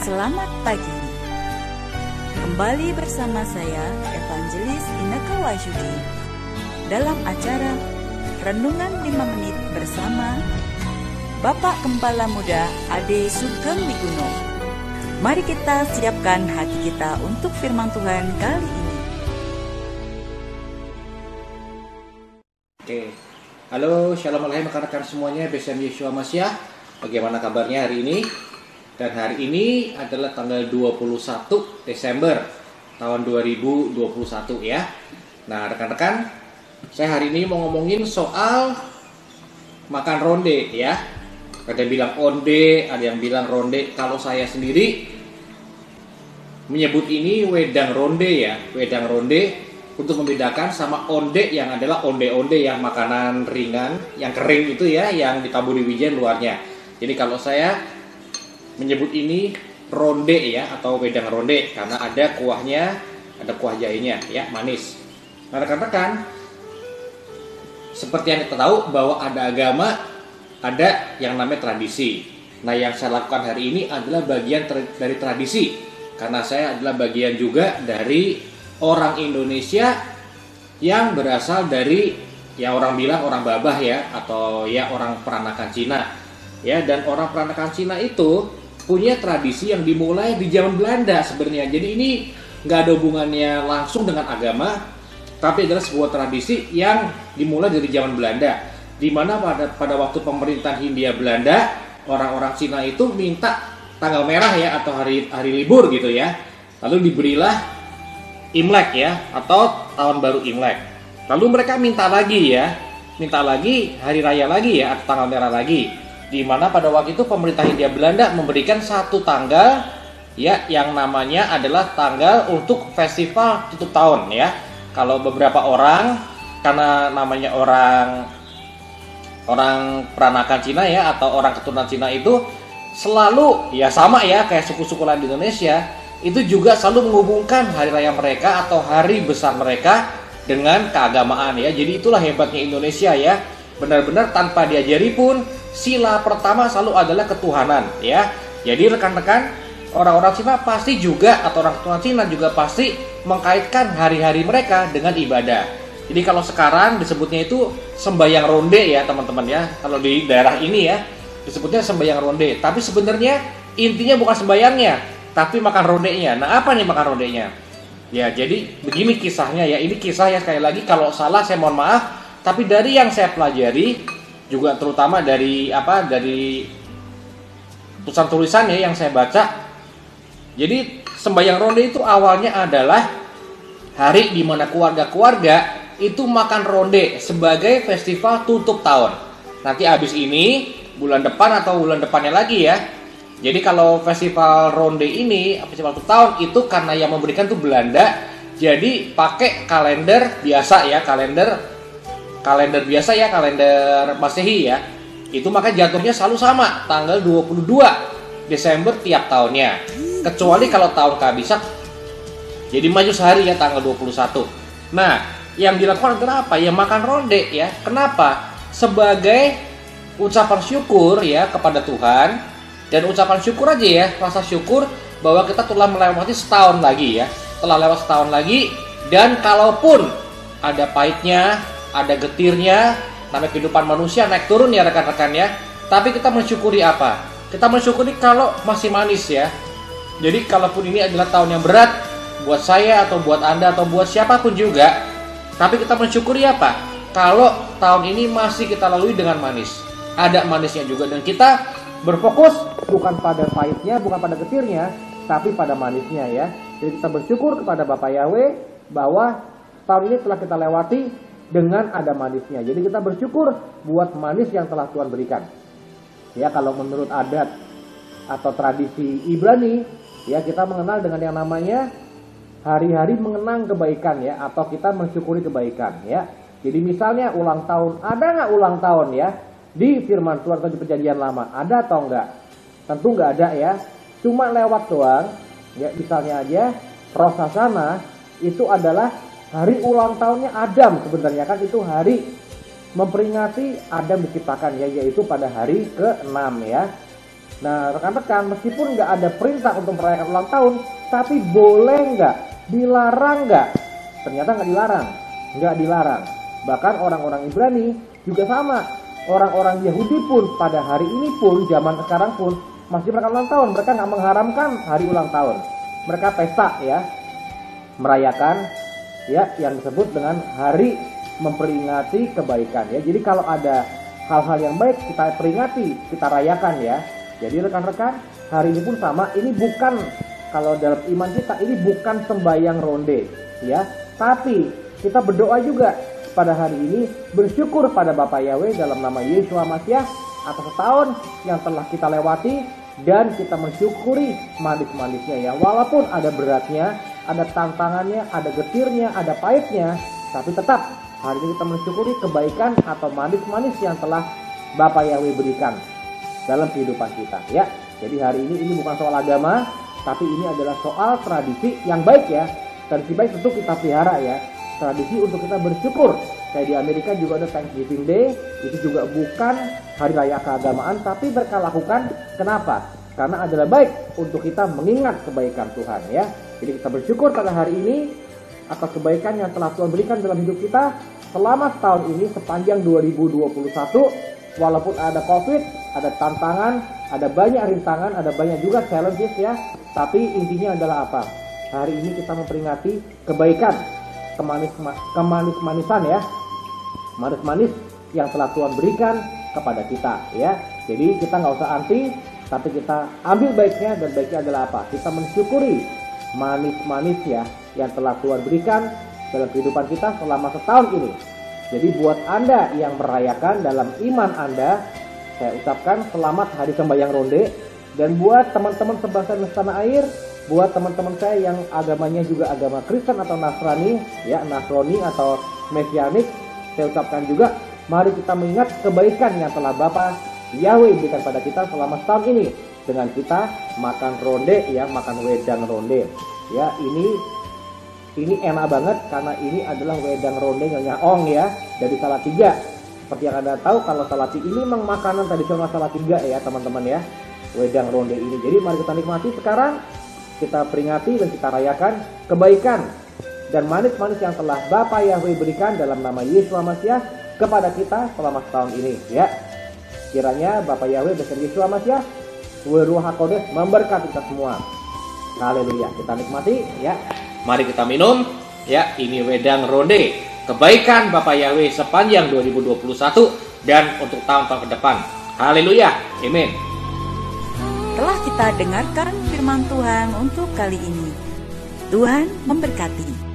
Selamat pagi. Kembali bersama saya Evangelis Inneke Wahyudi dalam acara Renungan 5 Menit bersama Bapak Gembala Muda Ade Sugeng Miguno. Mari kita siapkan hati kita untuk firman Tuhan kali ini. Oke, halo, shalom alaikum rekan-rekan semuanya, BSM Yeshua Masyah. Bagaimana kabarnya hari ini? Dan hari ini adalah tanggal 21 Desember tahun 2021 ya. Nah rekan-rekan, saya hari ini mau ngomongin soal makan ronde ya. Ada yang bilang onde, ada yang bilang ronde. Kalau saya sendiri menyebut ini wedang ronde ya. Wedang ronde untuk membedakan sama onde yang adalah onde-onde yang makanan ringan, yang kering itu ya, yang ditaburi wijen luarnya. Jadi kalau saya menyebut ini ronde ya, atau wedang ronde karena ada kuahnya, ada kuah jahenya ya, manis. Nah rekan-rekan, seperti yang kita tahu bahwa ada agama, ada yang namanya tradisi. Nah yang saya lakukan hari ini adalah bagian dari tradisi, karena saya adalah bagian juga dari orang Indonesia yang berasal dari, ya orang bilang orang Babah ya, atau ya orang peranakan Cina ya. Dan orang peranakan Cina itu punya tradisi yang dimulai di zaman Belanda sebenarnya. Jadi ini nggak ada hubungannya langsung dengan agama, tapi adalah sebuah tradisi yang dimulai dari zaman Belanda, di mana pada waktu pemerintahan Hindia Belanda, orang-orang Cina itu minta tanggal merah ya, atau hari libur gitu ya. Lalu diberilah Imlek ya, atau tahun baru Imlek. Lalu mereka minta lagi hari raya lagi ya, atau tanggal merah lagi. Di mana pada waktu itu pemerintah Hindia Belanda memberikan satu tanggal ya, yang namanya adalah tanggal untuk festival tutup tahun ya. Kalau beberapa orang, karena namanya orang peranakan Cina ya, atau orang keturunan Cina itu selalu ya sama ya kayak suku-suku lain di Indonesia, itu juga selalu menghubungkan hari raya mereka atau hari besar mereka dengan keagamaan ya. Jadi itulah hebatnya Indonesia ya, benar-benar tanpa diajari pun sila pertama selalu adalah ketuhanan ya. Jadi rekan-rekan, orang-orang Cina pasti juga, atau orang keturunan Cina juga pasti mengkaitkan hari-hari mereka dengan ibadah. Jadi kalau sekarang disebutnya itu sembahyang ronde ya teman-teman ya. Kalau di daerah ini ya disebutnya sembahyang ronde, tapi sebenarnya intinya bukan sembahyangnya, tapi makan rondenya. Nah apa nih makan rondenya? Ya jadi begini kisahnya ya. Ini kisah ya, sekali lagi kalau salah saya mohon maaf. Tapi dari yang saya pelajari, juga terutama dari tulisan-tulisan ya yang saya baca. Jadi sembahyang ronde itu awalnya adalah hari di mana keluarga-keluarga itu makan ronde sebagai festival tutup tahun. Nanti habis ini bulan depan atau bulan depannya lagi ya. Jadi kalau festival ronde ini, festival tutup tahun itu karena yang memberikan tuh Belanda, jadi pakai kalender biasa ya, kalender biasa ya, kalender Masehi ya. Itu maka jatuhnya selalu sama, tanggal 22 Desember tiap tahunnya. Kecuali kalau tahun kehabisan, jadi maju sehari ya, tanggal 21. Nah, yang dilakukan adalah apa? Ya makan ronde ya. Kenapa? Sebagai ucapan syukur ya kepada Tuhan. Dan ucapan syukur aja ya, rasa syukur bahwa kita telah melewati setahun lagi ya. Telah lewat setahun lagi, dan kalaupun ada pahitnya, ada getirnya, namanya kehidupan manusia naik turun ya rekan-rekan ya. Tapi kita mensyukuri apa? Kita mensyukuri kalau masih manis ya. Jadi kalaupun ini adalah tahun yang berat buat saya atau buat Anda atau buat siapapun juga, tapi kita mensyukuri apa? Kalau tahun ini masih kita lalui dengan manis. Ada manisnya juga, dan kita berfokus bukan pada pahitnya, bukan pada getirnya, tapi pada manisnya ya. Jadi kita bersyukur kepada Bapak Yahweh bahwa tahun ini telah kita lewati dengan ada manisnya. Jadi kita bersyukur buat manis yang telah Tuhan berikan. Ya kalau menurut adat atau tradisi Ibrani, ya kita mengenal dengan yang namanya hari-hari mengenang kebaikan ya, atau kita mensyukuri kebaikan ya. Jadi misalnya ulang tahun, ada nggak ulang tahun ya di Firman Tuhan atau di Perjanjian Lama? Ada atau enggak? Tentu nggak ada ya. Cuma lewat doang. Ya misalnya aja Rosh Hashanah itu adalah hari ulang tahunnya Adam sebenarnya kan, itu hari memperingati Adam diciptakan ya, yaitu pada hari ke-6 ya. Nah, rekan-rekan, meskipun nggak ada perintah untuk merayakan ulang tahun, tapi boleh nggak? Dilarang nggak? Ternyata nggak dilarang. Nggak dilarang. Bahkan orang-orang Ibrani juga sama. Orang-orang Yahudi pun pada hari ini pun, zaman sekarang pun, masih merayakan ulang tahun. Mereka nggak mengharamkan hari ulang tahun. Mereka pesta ya, merayakan ya yang disebut dengan hari memperingati kebaikan ya. Jadi kalau ada hal-hal yang baik kita peringati, kita rayakan ya. Jadi rekan-rekan, hari ini pun sama, ini bukan, kalau dalam iman kita, ini bukan sembahyang ronde ya, tapi kita berdoa juga pada hari ini, bersyukur pada Bapa Yahweh dalam nama Yeshua Masiah atas setahun yang telah kita lewati, dan kita mensyukuri manis-manisnya ya. Walaupun ada beratnya, ada tantangannya, ada getirnya, ada pahitnya, tapi tetap hari ini kita mensyukuri kebaikan atau manis-manis yang telah Bapa Yahweh berikan dalam kehidupan kita ya. Jadi hari ini bukan soal agama, tapi ini adalah soal tradisi yang baik ya. Tradisi baik tentu kita pelihara ya. Tradisi untuk kita bersyukur. Kayak di Amerika juga ada Thanksgiving Day, itu juga bukan hari raya keagamaan, tapi mereka lakukan. Kenapa? Karena adalah baik untuk kita mengingat kebaikan Tuhan ya. Jadi kita bersyukur pada hari ini atas kebaikan yang telah Tuhan berikan dalam hidup kita selama setahun ini, sepanjang 2021. Walaupun ada COVID, ada tantangan, ada banyak rintangan, ada banyak juga challenges ya. Tapi intinya adalah apa? Hari ini kita memperingati kebaikan, kemanis-manisan ya. Manis-manis yang telah Tuhan berikan kepada kita ya. Jadi kita nggak usah anti, tapi kita ambil baiknya, dan baiknya adalah apa? Kita mensyukuri manis-manis ya yang telah Tuhan berikan dalam kehidupan kita selama setahun ini. Jadi buat Anda yang merayakan dalam iman Anda, saya ucapkan selamat hari sembahyang ronde. Dan buat teman-teman sebangsa dan setanah air, buat teman-teman saya yang agamanya juga agama Kristen atau Nasrani, ya Nasrani atau Mesianik, saya ucapkan juga, mari kita mengingat kebaikan yang telah Bapa Yahweh berikan pada kita selama setahun ini. Dengan kita makan ronde ya, makan wedang ronde. Ya, ini enak banget karena ini adalah wedang ronde Nyonya Ong ya, dari Salatiga. Seperti yang Anda tahu, kalau Salatiga ini memang makanan tradisional Salatiga ya teman-teman ya, wedang ronde ini. Jadi mari kita nikmati sekarang, kita peringati dan kita rayakan kebaikan dan manis-manis yang telah Bapa Yahweh berikan dalam nama Yeshua Masiah kepada kita selama setahun ini ya. Kiranya Bapa Yahweh beserta Yeshua Masiah, Ruach HaKodesh memberkati kita semua. Haleluya. Kita nikmati ya. Mari kita minum ya, ini wedang ronde, kebaikan Bapa Yahweh sepanjang 2021 dan untuk tahun-tahun ke depan. Haleluya, amin. Telah kita dengarkan firman Tuhan untuk kali ini. Tuhan memberkati.